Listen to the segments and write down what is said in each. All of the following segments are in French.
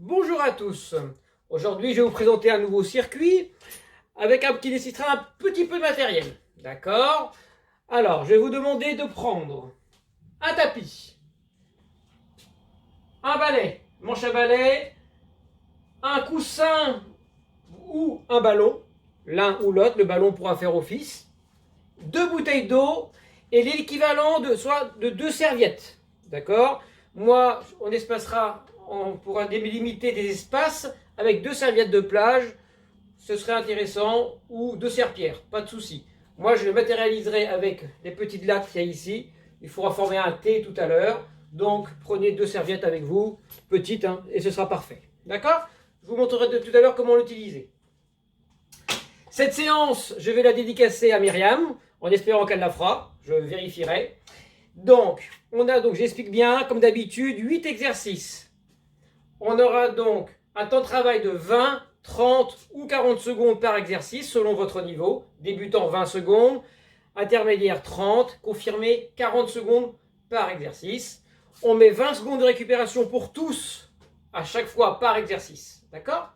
Bonjour à tous. Aujourd'hui, je vais vous présenter un nouveau circuit qui nécessitera un petit peu de matériel. D'accord? Alors, je vais vous demander de prendre un tapis, un balai, manche à balai, un coussin ou un ballon, l'un ou l'autre, le ballon pourra faire office, 2 bouteilles d'eau et l'équivalent de 2 serviettes. D'accord? Moi, on pourra délimiter des espaces avec 2 serviettes de plage, ce serait intéressant, ou 2 serpillères, pas de souci. Moi, je le matérialiserai avec les petites lattes qu'il y a ici. Il faudra former un T tout à l'heure. Donc, prenez 2 serviettes avec vous, petites, hein, et ce sera parfait. D'accord? Je vous montrerai tout à l'heure comment l'utiliser. Cette séance, je vais la dédicacer à Myriam, en espérant qu'elle la fera. Je vérifierai. Donc, j'explique bien, comme d'habitude, 8 exercices. On aura donc un temps de travail de 20, 30 ou 40 secondes par exercice, selon votre niveau. Débutant 20 secondes, intermédiaire 30, confirmé 40 secondes par exercice. On met 20 secondes de récupération pour tous, à chaque fois par exercice. D'accord?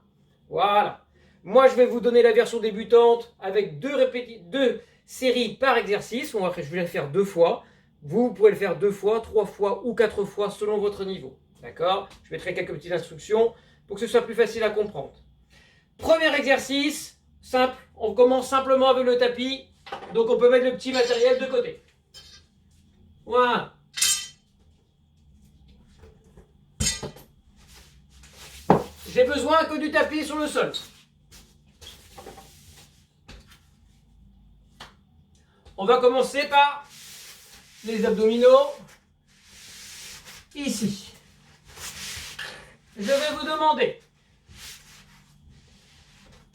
Voilà. Moi, je vais vous donner la version débutante avec 2 séries par exercice. Je vais la faire 2 fois. Vous pouvez le faire 2 fois, 3 fois ou 4 fois selon votre niveau. D'accord? Je mettrai quelques petites instructions pour que ce soit plus facile à comprendre. Premier exercice, simple. On commence simplement avec le tapis. Donc on peut mettre le petit matériel de côté. Voilà. J'ai besoin que du tapis sur le sol. On va commencer par les abdominaux. Ici. Je vais vous demander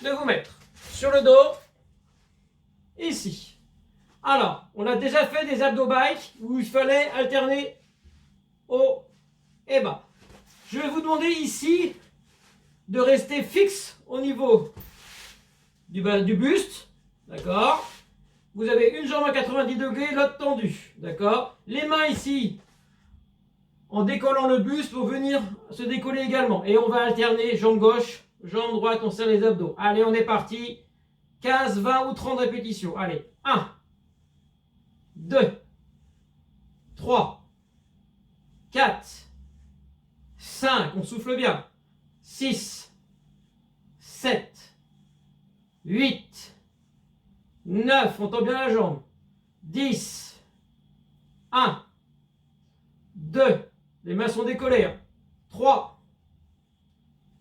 de vous mettre sur le dos, ici. Alors, on a déjà fait des abdos bike où il fallait alterner haut et bas. Je vais vous demander ici de rester fixe au niveau du buste, d'accord? Vous avez une jambe à 90 degrés, l'autre tendue, d'accord? Les mains ici, en décollant le buste pour venir se décoller également. Et on va alterner jambe gauche, jambe droite, on serre les abdos. Allez, on est parti. 15, 20 ou 30 répétitions. Allez, 1, 2, 3, 4, 5, on souffle bien. 6, 7, 8, 9, on tend bien la jambe. 10, 1, 2, les mains sont décollées. 3,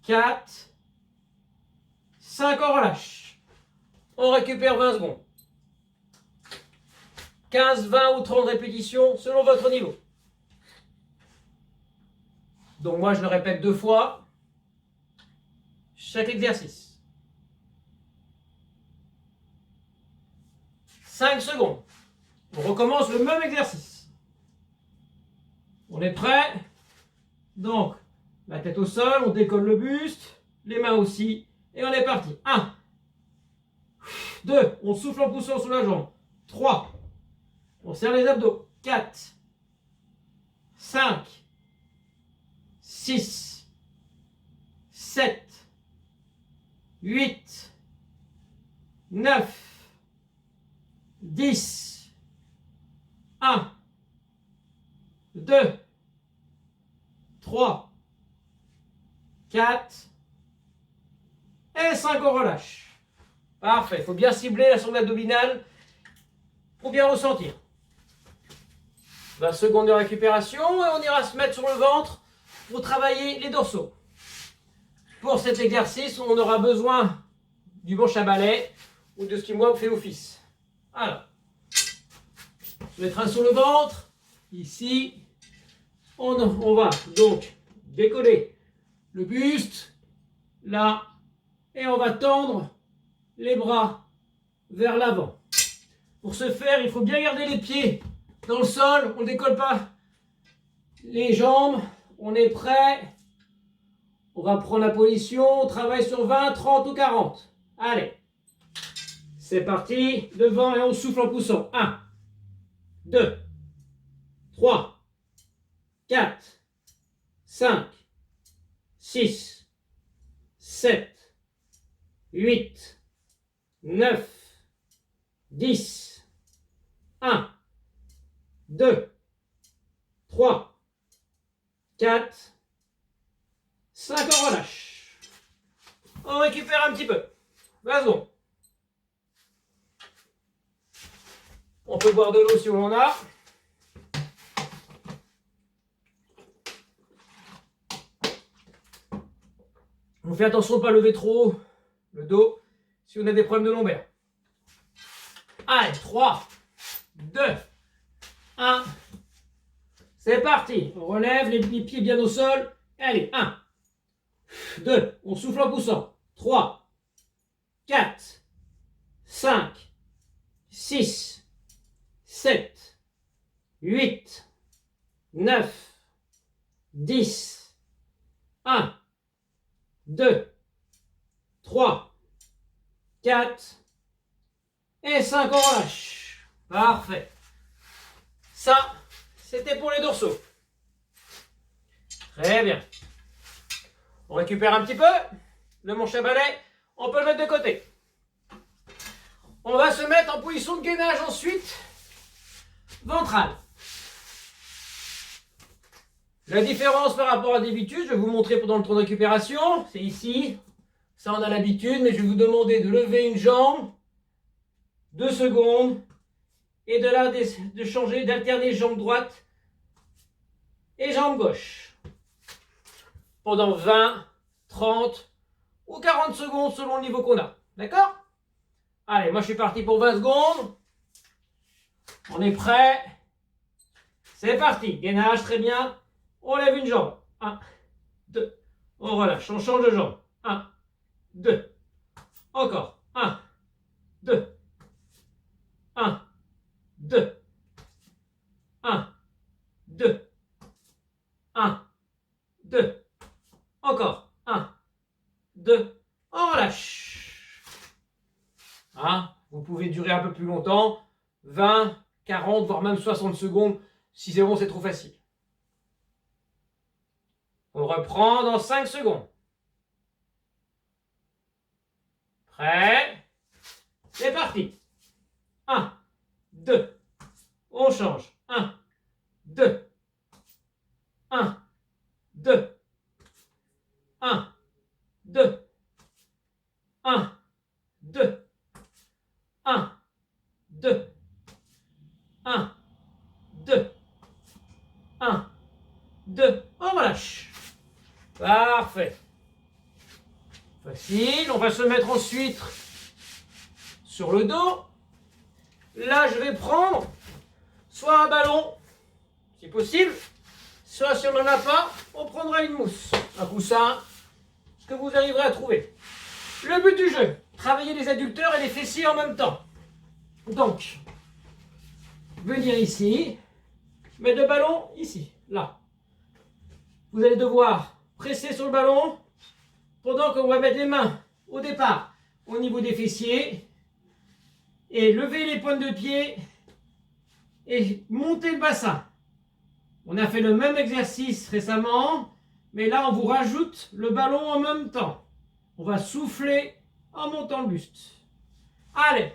4, 5, on relâche. On récupère 20 secondes. 15, 20 ou 30 répétitions selon votre niveau. Donc moi je le répète 2 fois chaque exercice. 5 secondes. On recommence le même exercice. On est prêt? Donc, la tête au sol, on décolle le buste, les mains aussi, et on est parti. 1, 2, on souffle en poussant sur la jambe. 3, on serre les abdos. 4, 5, 6, 7, 8, 9, 10, 1, 2, 3, 4 et 5, on relâche. Parfait, il faut bien cibler la sonde abdominale pour bien ressentir. 20 secondes de récupération et on ira se mettre sur le ventre pour travailler les dorsaux. Pour cet exercice, on aura besoin du manche à balai ou de ce qui moi fait office. Alors, je mettrai sur le ventre, ici. On va donc décoller le buste, là, et on va tendre les bras vers l'avant. Pour ce faire, il faut bien garder les pieds dans le sol, on ne décolle pas les jambes, on est prêt. On va prendre la position, on travaille sur 20, 30 ou 40. Allez, c'est parti, devant et on souffle en poussant. 1, 2, 3, 4, 5, 6, 7, 8, 9, 10, 1, 2, 3, 4, 5, on relâche. On récupère un petit peu. 20 secondes. On peut boire de l'eau si on en a. On fait attention de ne pas lever trop haut le dos si on a des problèmes de lombaire. Allez, 3, 2, 1. C'est parti. On relève les pieds bien au sol. Allez, 1, 2. On souffle en poussant. 3, 4, 5, 6, 7, 8, 9, 10, 1, 2, 3, 4 et 5, on relâche. Parfait. Ça, c'était pour les dorsaux. Très bien. On récupère un petit peu. Le manche à balai, on peut le mettre de côté. On va se mettre en position de gainage ensuite. Ventrale. La différence par rapport à d'habitude, je vais vous montrer pendant le temps de récupération. C'est ici. Ça, on a l'habitude, mais je vais vous demander de lever une jambe. 2 secondes. Et de là, de changer, d'alterner jambe droite et jambe gauche. Pendant 20, 30 ou 40 secondes selon le niveau qu'on a. D'accord? Allez, moi je suis parti pour 20 secondes. On est prêt. C'est parti. Gainage, très bien. On lève une jambe. 1, 2. On relâche. On change de jambe. 1, 2. Encore. 1, 2. 1, 2. 1, 2. 1, 2. Encore. 1, 2. On relâche. Hein? Vous pouvez durer un peu plus longtemps. 20, 40, voire même 60 secondes. Si c'est bon, c'est trop facile. On reprend dans 5 secondes. Prêt? C'est parti. 1, 2. On change. 1, 2. 1, 2. 1, 2. 1, 2. 1, 2. 1, 2. 1, 2. On relâche. Parfait. Facile. On va se mettre ensuite sur le dos. Là, je vais prendre soit un ballon, si possible, soit si on n'en a pas, on prendra une mousse, un coussin, ce que vous arriverez à trouver. Le but du jeu, travailler les adducteurs et les fessiers en même temps. Donc, venir ici, mettre le ballon ici, là. Vous allez devoir presser sur le ballon pendant qu'on va mettre les mains au départ au niveau des fessiers et lever les pointes de pied et monter le bassin. On a fait le même exercice récemment, mais là on vous rajoute le ballon en même temps. On va souffler en montant le buste. Allez,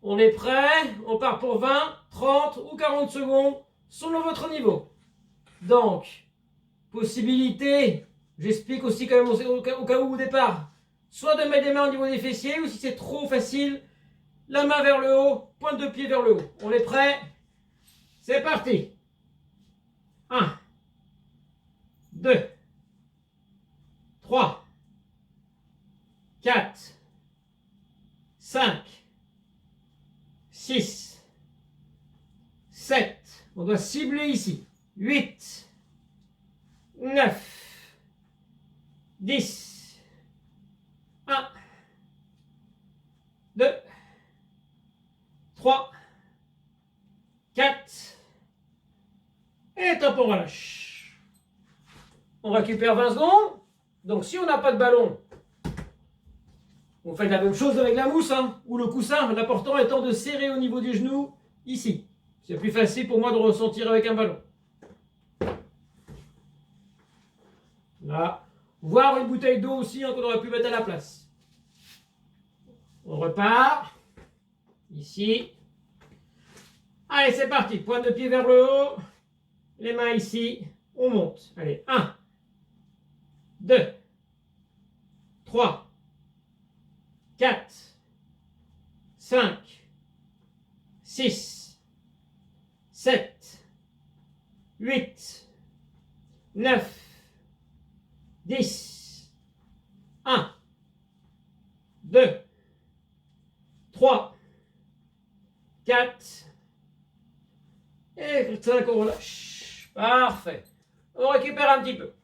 on est prêt, on part pour 20, 30 ou 40 secondes selon votre niveau. Donc, possibilité, j'explique aussi quand même au cas où au départ, soit de mettre les mains au niveau des fessiers ou si c'est trop facile, la main vers le haut, pointe de pied vers le haut. On est prêt? C'est parti. 1, 2, 3, 4, 5, 6, 7. On doit cibler ici. 8, 9, 10, 1, 2, 3, 4, et top, on relâche. On récupère 20 secondes. Donc si on n'a pas de ballon, on fait la même chose avec la mousse ou le coussin, l'important étant de serrer au niveau du genou, ici. C'est plus facile pour moi de ressentir avec un ballon. Là. Voire une bouteille d'eau aussi hein, qu'on aurait pu mettre à la place. On repart. Ici. Allez, c'est parti. Pointe de pied vers le haut. Les mains ici. On monte. Allez, 1, 2, 3, 4, 5, 6, 7, 8, 9, 10, 1, 2, 3, 4, et 5, on relâche. Parfait. On récupère un petit peu.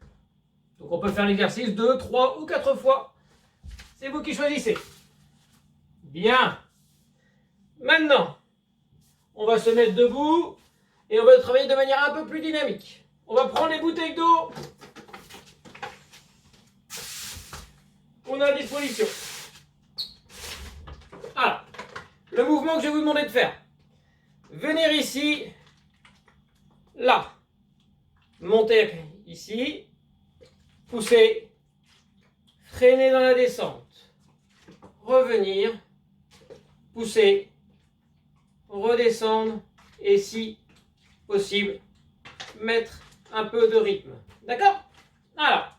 Donc on peut faire l'exercice 2, 3 ou 4 fois. C'est vous qui choisissez. Bien. Maintenant, on va se mettre debout et on va travailler de manière un peu plus dynamique. On va prendre les bouteilles d'eau qu'on a à disposition. Alors, le mouvement que je vais vous demander de faire. Venir ici, là. Monter ici, pousser, freiner dans la descente, revenir, pousser, redescendre et si possible, mettre un peu de rythme. D'accord? Alors,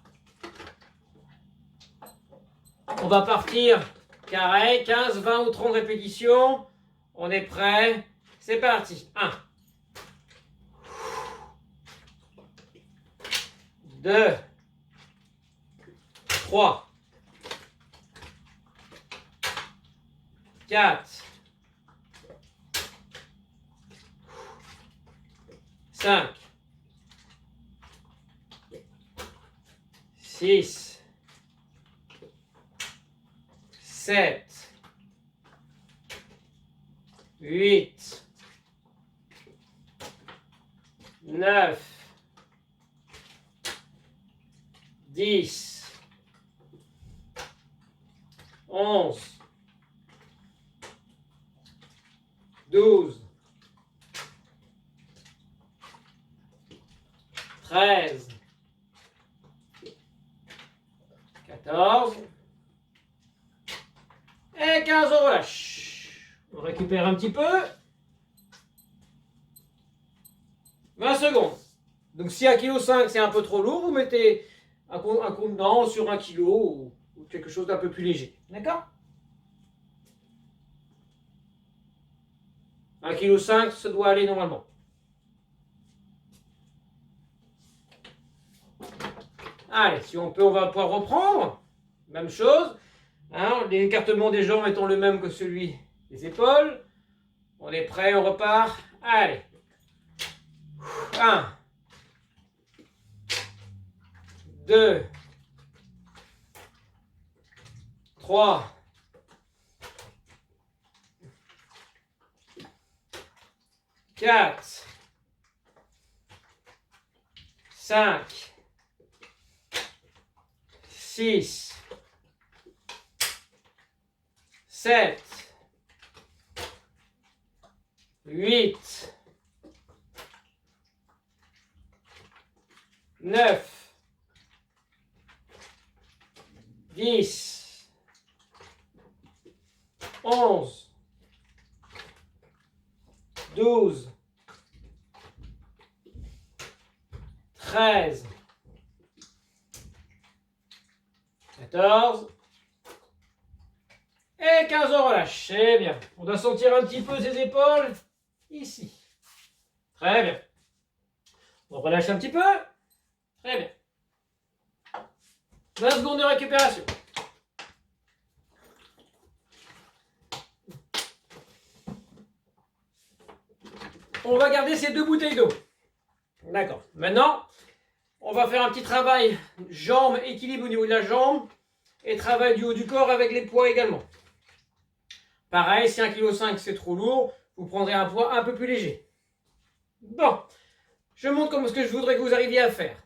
on va partir carré, 15, 20 ou 30 répétitions. On est prêt? C'est parti. 1, 2, 3, 4, 5, 6, 7, 8, 9, 10, 11, 12, 13, 14 et 15, on relâche. On récupère un petit peu. 20 secondes. Donc si 1,5 kg c'est un peu trop lourd, vous mettez un contenant sur 1 kg ou quelque chose d'un peu plus léger. D'accord? 1,5 kg, ça doit aller normalement. Allez, si on peut, on va pouvoir reprendre. Même chose. Hein, l'écartement des jambes étant le même que celui des épaules. On est prêt, on repart. Allez. 1, 2, 3, 4, 5, 6, 7, 8, 9, 10, 11, 12, 13, 14 et 15, on relâche. C'est bien. On doit sentir un petit peu ses épaules ici. Très bien. On relâche un petit peu. Très bien. 20 secondes de récupération. On va garder ces 2 bouteilles d'eau. D'accord. Maintenant, on va faire un petit travail jambes, équilibre au niveau de la jambe et travail du haut du corps avec les poids également. Pareil, si 1,5 kg c'est trop lourd, vous prendrez un poids un peu plus léger. Bon, je montre comme ce que je voudrais que vous arriviez à faire.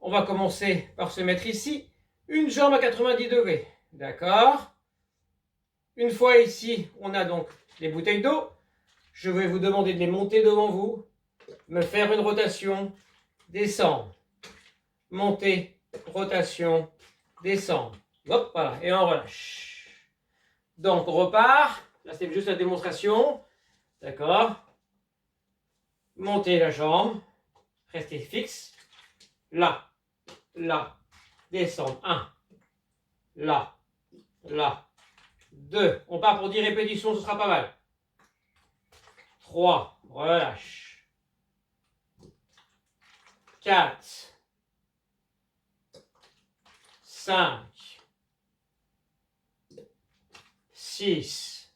On va commencer par se mettre ici, une jambe à 90 degrés. D'accord? Une fois ici, on a donc les bouteilles d'eau. Je vais vous demander de les monter devant vous, me faire une rotation, descendre, monter, rotation, descendre. Hop, voilà, et on relâche. Donc, on repart. Là, c'est juste la démonstration. D'accord? Montez la jambe. Restez fixe. Là, là, descendre. 1. Là, là. 2. On part pour 10 répétitions, ce sera pas mal. 3. Relâche. 4. 5. 6.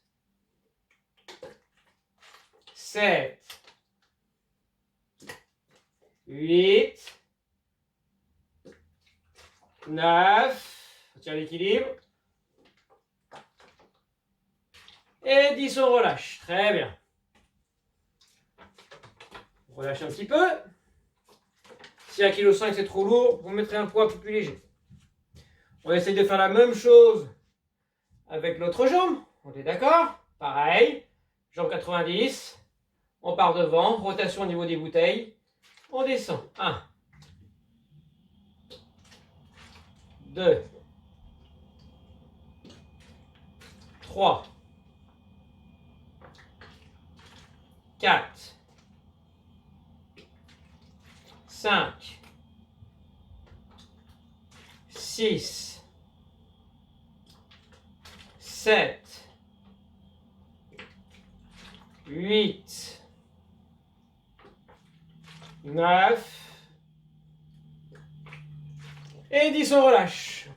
7. 8. 9. On tient l'équilibre. Et 10, on relâche. Très bien. On relâche un petit peu. Si 1,5 kg c'est trop lourd, vous mettrez un poids un peu plus léger. On essaie de faire la même chose avec l'autre jambe. On est d'accord? Pareil. Jambe 90. On part devant. Rotation au niveau des bouteilles. On descend. 1. 2. 3. 4. 5. 6. 7. 8. 9. Et 10, on relâche.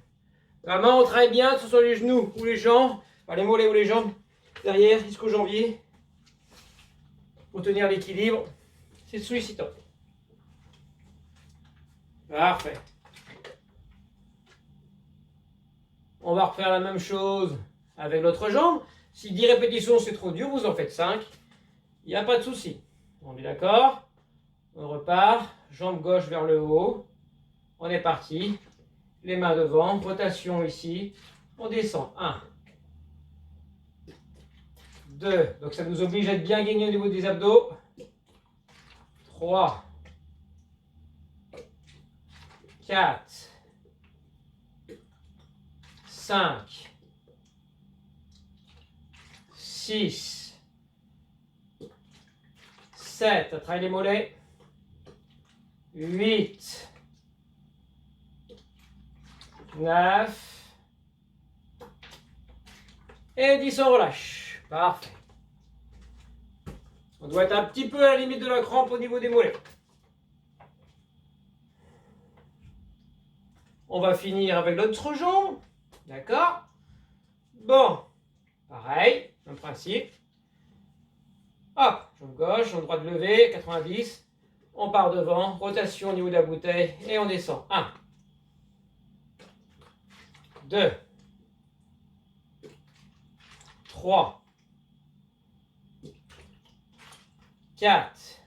La main, on travaille bien, que ce soit les genoux ou les jambes, enfin les mollets ou les jambes, derrière jusqu'au janvier, pour tenir l'équilibre. C'est sollicitant. Parfait. On va refaire la même chose avec l'autre jambe. Si 10 répétitions c'est trop dur, vous en faites 5. Il n'y a pas de souci. On est d'accord? On repart. Jambe gauche vers le haut. On est parti. Les mains devant. Rotation ici. On descend. 1. 2. Donc ça nous oblige à être bien gainé au niveau des abdos. 3. 4. 5. 6. 7. Travaille les mollets. 8. 9. Et 10, on relâche. Parfait. On doit être un petit peu à la limite de la crampe au niveau des mollets. On va finir avec l'autre jambe. D'accord? Bon. Pareil, même principe. Hop, jambe gauche, jambe droite levée, 90. On part devant, rotation au niveau de la bouteille et on descend. 1. 2. 3. 4.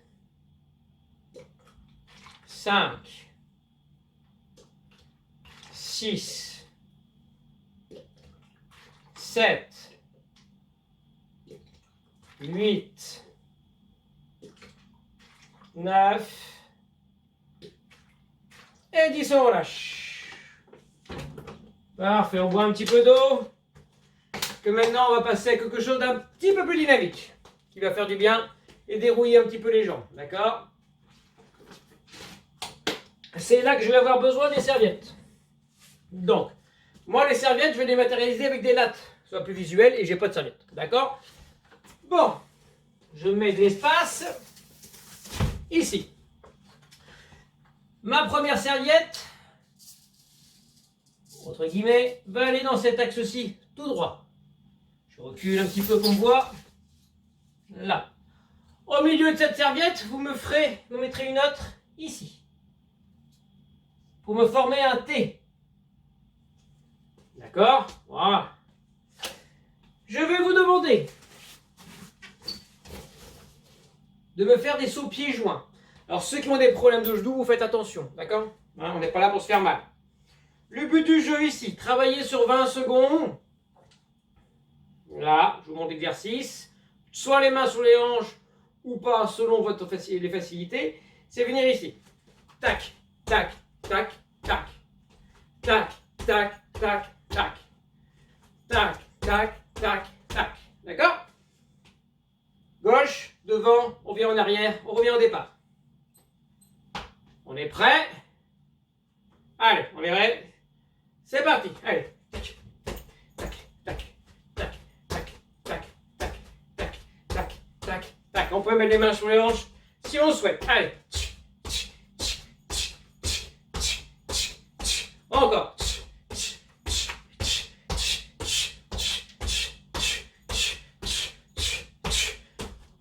5. 6. 7. 8. 9. Et 10, on relâche. Parfait, on boit un petit peu d'eau. Que maintenant, on va passer à quelque chose d'un petit peu plus dynamique, qui va faire du bien et dérouiller un petit peu les jambes. D'accord? C'est là que je vais avoir besoin des serviettes. Donc, moi, les serviettes, je vais les matérialiser avec des lattes, soit plus visuel, et j'ai pas de serviettes. D'accord? Bon, je mets de l'espace ici. Ma première serviette, entre guillemets, va aller dans cet axe-ci, tout droit. Je recule un petit peu qu'on voit. Là. Au milieu de cette serviette, vous mettrez une autre ici. Pour me former un T. D'accord? Voilà. Je vais vous demander de me faire des sauts pieds joints. Alors ceux qui ont des problèmes de genoux, vous faites attention. D'accord? Hein, on n'est pas là pour se faire mal. Le but du jeu ici, travailler sur 20 secondes. Là, je vous montre l'exercice. Soit les mains sur les hanches ou pas, selon les facilités. C'est venir ici. Tac, tac, tac, tac. tac, tac, tac, tac. Tac, tac, tac, tac. D'accord? Gauche, devant, on vient en arrière, on revient au départ. On est prêt? Allez, on est prêt? C'est parti. Allez. Tac, tac, tac, tac, tac, tac, tac, tac, tac, tac, tac. On peut mettre les mains sur les hanches si on le souhaite. Allez. Encore.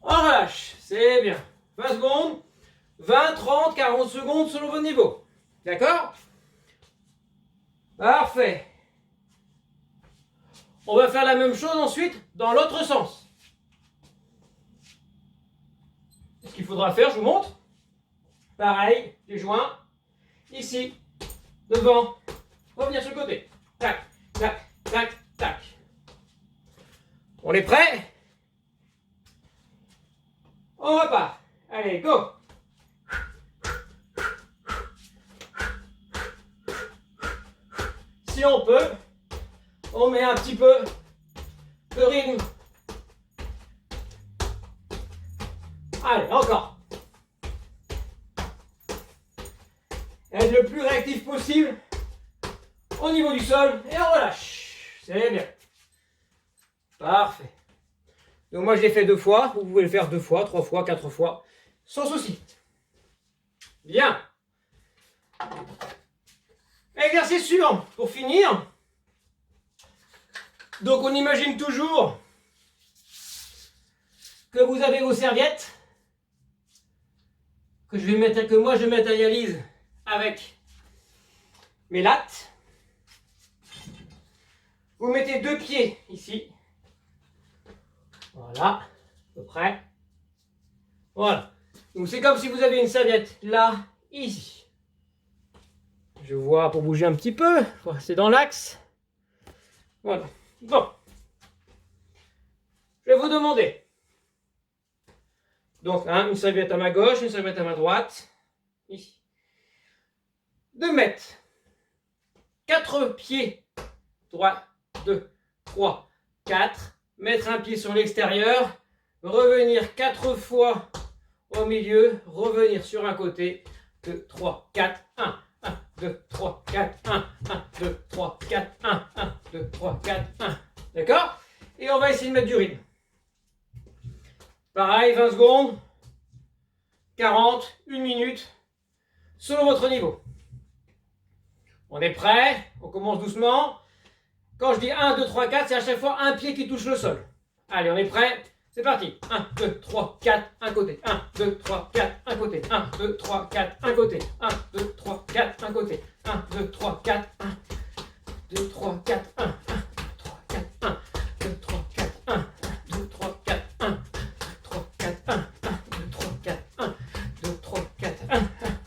On relâche. C'est bien. 20 secondes. 20, 30, 40 secondes selon votre niveau. D'accord? Parfait. On va faire la même chose ensuite dans l'autre sens. Ce qu'il faudra faire, je vous montre. Pareil, les joints. Ici, devant. Revenir sur le côté. Tac, tac, tac, tac. On est prêt? On repart. Allez, go! Si on peut, on met un petit peu de rythme. Allez, encore. Être le plus réactif possible au niveau du sol et on relâche. C'est bien. Parfait. Donc moi je l'ai fait 2 fois, vous pouvez le faire 2 fois, 3 fois, 4 fois, sans souci. Bien. Exercice suivant, pour finir. Donc on imagine toujours que vous avez vos serviettes, que moi je matérialise avec mes lattes. Vous mettez 2 pieds ici. Voilà, à peu près. Voilà. Donc c'est comme si vous avez une serviette là, ici. Je vois pour bouger un petit peu. C'est dans l'axe. Voilà. Bon. Je vais vous demander. Donc, une serviette à ma gauche, une serviette à ma droite. Ici. De mettre 4 pieds. 3, 2, 3, 4. Mettre un pied sur l'extérieur. Revenir 4 fois au milieu. Revenir sur un côté. 2, 3, 4, 1. 1, 2, 3, 4, 1, 1, 2, 3, 4, 1, 1, 2, 3, 4, 1. D'accord? Et on va essayer de mettre du rythme. Pareil, 20 secondes, 40, 1 minute, selon votre niveau. On est prêt? On commence doucement. Quand je dis 1, 2, 3, 4, c'est à chaque fois un pied qui touche le sol. Allez, on est prêt? C'est parti. 1, 2, 3, 4, un côté. 1, 2, 3, 4, un côté. 1, 2, 3, 4, un côté. 1, 2, 3, 4, un côté. 1, 2, 3, 4, 1. 2, 3, 4, 1. 1, 3, 4, 1. 2, 3, 4, 1. 2, 3, 4, 1. 3, 4, 1. 2, 3, 4, 1. 2, 3, 4, 1.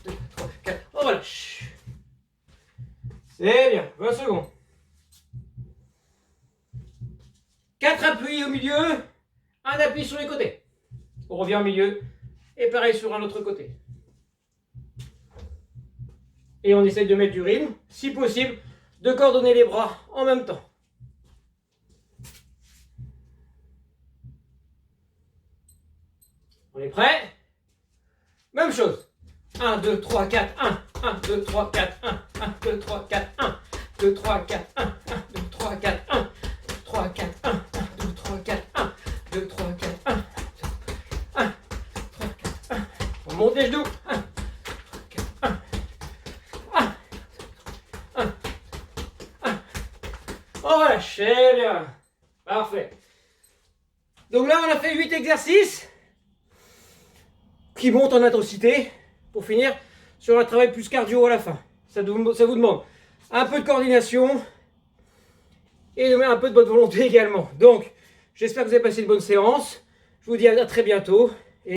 2, 3, 4. On relâche. C'est bien. 20 secondes. 4 appuis au milieu. Un appui sur les côtés. On revient au milieu. Et pareil sur un autre côté. Et on essaye de mettre du rythme. Si possible, de coordonner les bras en même temps. On est prêt? Même chose. 1, 2, 3, 4, 1. 1, 2, 3, 4, 1. 1, 2, 3, 4, 1. 2, 3, 4, 1. 1, 2, 3, 4, 1. 3, 4, 1. 1, 2, 3, 4, 1. 2, 3, 4, 1. 1, 3, 4, 1. On monte les genoux. 1, 3, 4, 1. 1, 1, 1. On relâche. C'est bien. Parfait. Donc là, on a fait 8 exercices qui montent en intensité pour finir sur un travail plus cardio à la fin. Ça vous demande un peu de coordination et un peu de bonne volonté également. Donc, j'espère que vous avez passé une bonne séance. Je vous dis à très bientôt.